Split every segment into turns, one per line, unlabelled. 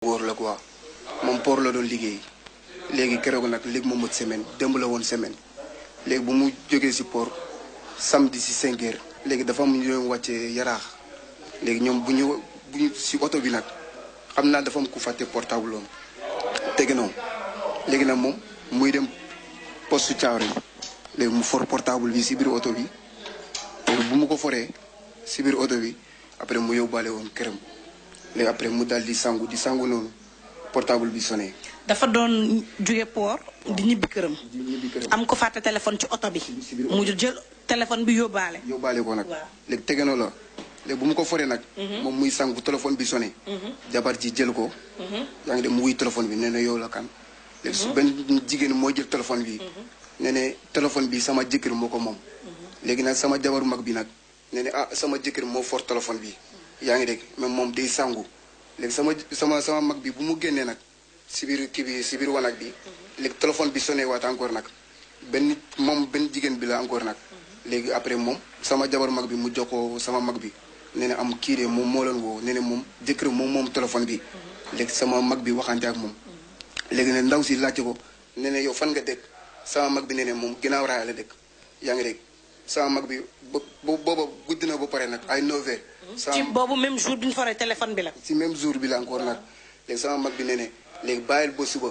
wóor la quoi moom port la doon liggéey léegi keroog nag léegi mu mët semaine démb la woon semaine léegi bu mu jógee si port samedi si 5 heures léegi dafa am ñu doon wàccee yaraax léegi ñoom bu ñu si oto bi nag xam naa dafa am ku fàtte portable am tege noonu léegi nag moom muy dem poste Thiawré léegi mu for portable bi si biir oto bi léegi bu mu ko foree si biir oto bi après mu yóbbaale woon këram léegi après mu daal di sangu noonu portable bi sonné.
dafa doon jóge port di ñibbi këram. am ko fàtte téléphone ci oto bi. mu jël téléphone bi yóbbaale.
yóbbaale ko nag. léegi tegenoo la léegi bu mu ko foree nag. moom muy sangu téléphone bi sonné. jabar ji jël ko. yaa ngi dem mu wuy téléphone bi nee na yow la kan. léegi su benn jigéen moo jël téléphone bi. nee ne téléphone bi sama jëkkër moo ko moom. léegi nag sama jabaru mag bi nag nee ne sama jëkkër moo for téléphone bi. yaa ngi dégg même moom day sangu léegi sama mag bi bu mu génnee nag si biir kii bi si biir wanag bi léegi téléphone bi sonné waat encore nag benn jigéen bi la encore nag léegi après moom sama jabar mag bi mu jox ko sama mag bi nee na am kii de moom moo leen woo nee na moom jëkkër moom téléphone bi léegi sama mag bi waxante ak moom léegi ne ndaw si laajte ko nee na yow fan nga dëkk sama mag bi nee na moom ginnaaw raaya la dëkk yaa ngi dégg sama mag bi booba guddi na ba pare nag ay 9 heures.
ci boobu même jour bi ñu foree téléphone bi la.
ci même jour bi la encore nag léegi sama mag bi nee ne léegi bàyyil ba suba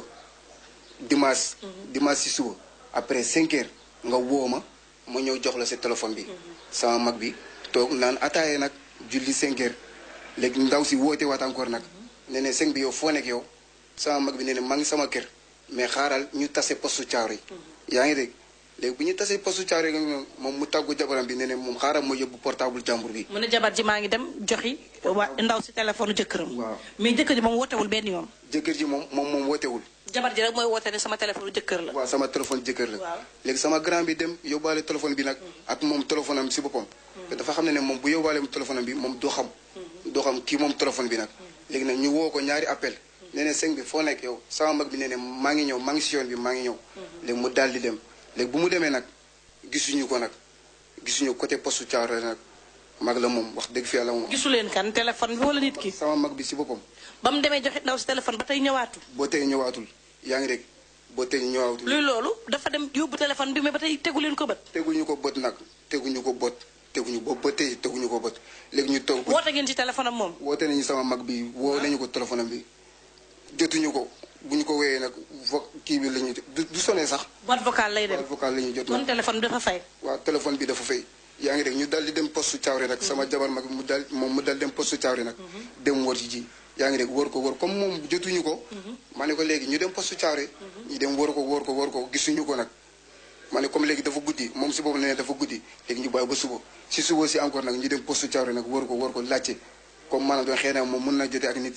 dimanche. dimanche si suba après 5 heures nga woo ma ñëw jox la sa téléphone bi. sama mag bi toog naan ataaye nag julli 5 heures léegi ndaw si woote waat encore nag nee ne 5 bi yow foo nekk yow sama mag bi nee ne maa ngi sama kër mais xaaral ñu tase postu Thiawré yaa ngi dégg. léegi bu ñu tasee postu Thiawré moom mu tàggu jabaram bi ne ne moom xaaral ma yóbbu portable jàmbur bi.
mu ne jabar ji maa ngi dem joxi waa ndaw si téléphone jëkkëram.
waaw
mais jëkkër ji moom wootewul benn yoon.
jëkkër ji moom wootewul.
jabar ji rek mooy woote ne sama téléphone jëkkër la.
waaw sama téléphone jëkkër la.
waaw
léegi sama grand bi dem yóbbaale téléphone bi nag. ak moom téléphone am si boppam. te dafa xam ne moom bu yóbbaale téléphone am bi moom doo xam kii moom téléphone bi nag. léegi nag ñu woo ko ñaari appel. nee ne sëñ bi foo nekk yow sama mag bi nee ne maa ngi ñëw maa ngi si yoon bi maa ngi ñëw. léegi mu daal di dem léegi bu mu demee nag gisuñu ko nag gisuñu côté postu Thiawré nag mag la moom wax dëgg fi yàlla moom.
gisu leen kan téléphone bi wala nit ki.
sama mag bi si boppam.
ba mu demee joxe ndaw si téléphone ba tey ñëwaatul.
boo tey ñëwaatul yaa ngi dégg boo tey ñëwaatul.
luy loolu dafa dem yóbbu téléphone bi mais ba tey tegu leen ko bët.
teguñu ko bët nag teguñu ko bët teguñu ba tey teguñu ko bët léegi ñu toog.
woote ngeen ci téléphone am moom.
woote nañu sama mag bi woo nañu ko téléphone am bi jotuñu ko. bu ñu ko wéyee nag kii bi la ñuy du sonné sax.
boîte vocale lay dem
boîte vocale la ñuy jot.
kon téléphone bi dafa fay.
waaw téléphone bi dafa fay. yaa ngi dégg ñu dal di dem postu Thiawré nag. sama jabar mag mu dal dem postu Thiawré nag. dem wër ji yaa ngi dégg wër ko comme moom jotuñu ko. ma ne ko léegi ñu dem postu Thiawré. ñu dem wër ko gisuñu ko nag. ma ne comme léegi dafa guddi moom si boobu nee dafa guddi léegi ñu bàyyi ba suba si suba si encore nag ñu dem postu Thiawré nag wër ko laajte comme maanaam doon xëy na moom mun na jotee ak nit.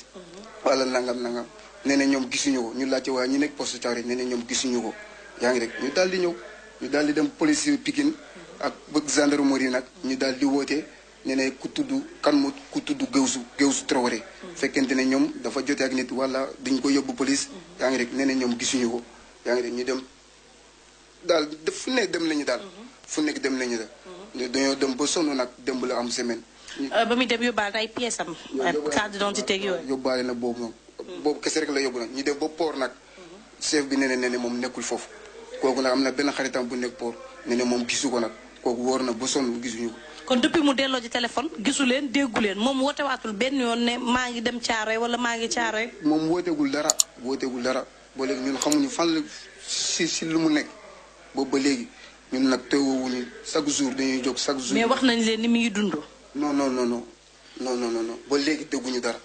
wala nangam. nee na ñoom gisuñu ko ñu laajte waaye ñu nekk poste Thiawré nee na ñoom gisuñu ko yaa ngi rek ñu daal di ñëw ñu daal di dem police Pikine ak bëgg gendarmerie nag ñu daal di woote nee na ku tudd Géwsu Traoré fekkente ne ñoom dafa jotee ak nit wala duñ ko yóbbu police yaa ngi rek nee na ñoom gisuñu ko yaa ngi rek ñu dem daal fu nekk dem nañu daal fu nekk dem nañu daal dañoo dem ba sonn nag démb la am semaine
ba muy dem yóbbaale ay pièces am ay carte d'identité ak yooyu
yóbbaale na boobu noonu boobu kese rek la yóbbu nag ñu def ba port nag chef bi nee na moom nekkul foofu kooku nag am na benn xaritam bu nekk port nee na moom gisu ko nag kooku wóor na ba sonn gisuñu ko.
kon depuis mu delloo ci téléphone gisu leen déggu leen moom woote waatul benn yoon ne maa ngi dem Thiawré wala maa ngi Thiawré.
moom wooteegul dara ba léegi ñun xamuñu fan la si lu mu nekk boobu ba léegi ñun nag teewuñu chaque jour dañuy jóg chaque jour.
mais wax nañ leen ni mi ngi dund.
non ba léegi dégguñu dara.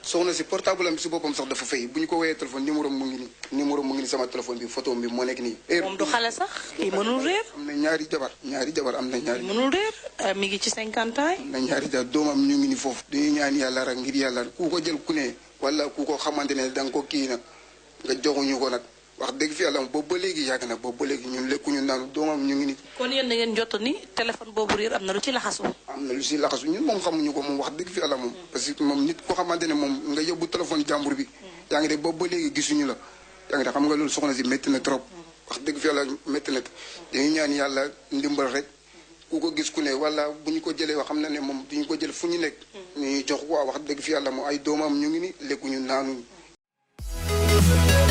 soxna si portable am si boppam sax dafa fay bu ñu ko woowee téléphone numéro mu ngi nii sama téléphone bi photo bi moo nekk nii.
moom du xale sax kii mënul réer.
am na ñaari jabar am na ñaari.
mënul réer mi ngi ci 50 ans.
am na ñaari jabar doomam ñu ngi ni foofu. dañuy ñaan yàlla rek ngir yàlla ku ko jël ku ne wala ku ko xamante ne da nga ko kii nag nga joxuñu ko nag wax dëgg fi yàlla boobu ba léegi yàgg na boobu ba léegi ñun lekkuñu naanu doomam ñu ngi ni.
kon yéen da ngeen jot ni téléphone boobu réer am na lu ci laxasu.
am na lu si laxasu ñun moom xamuñu ko moom wax dëgg fi yàlla moom. parce que moom nit ko xamante ne moom nga yóbbu téléphone jàmbur bi. yaa ngi de boobu ba léegi gisuñu la. yaa ngi de xam nga loolu soxna si métti na trop. wax dëgg fi yàlla métti na dañuy ñaan yàlla ndimbal rek ku ko gis ku ne wala bu ñu ko jëlee wax xam na ne moom duñu ko jël fu ñu nekk. ñu jox ko wax dëgg fi yàlla moom ay doomam ñu ngi ni lekkuñu naanuñu
Thank you.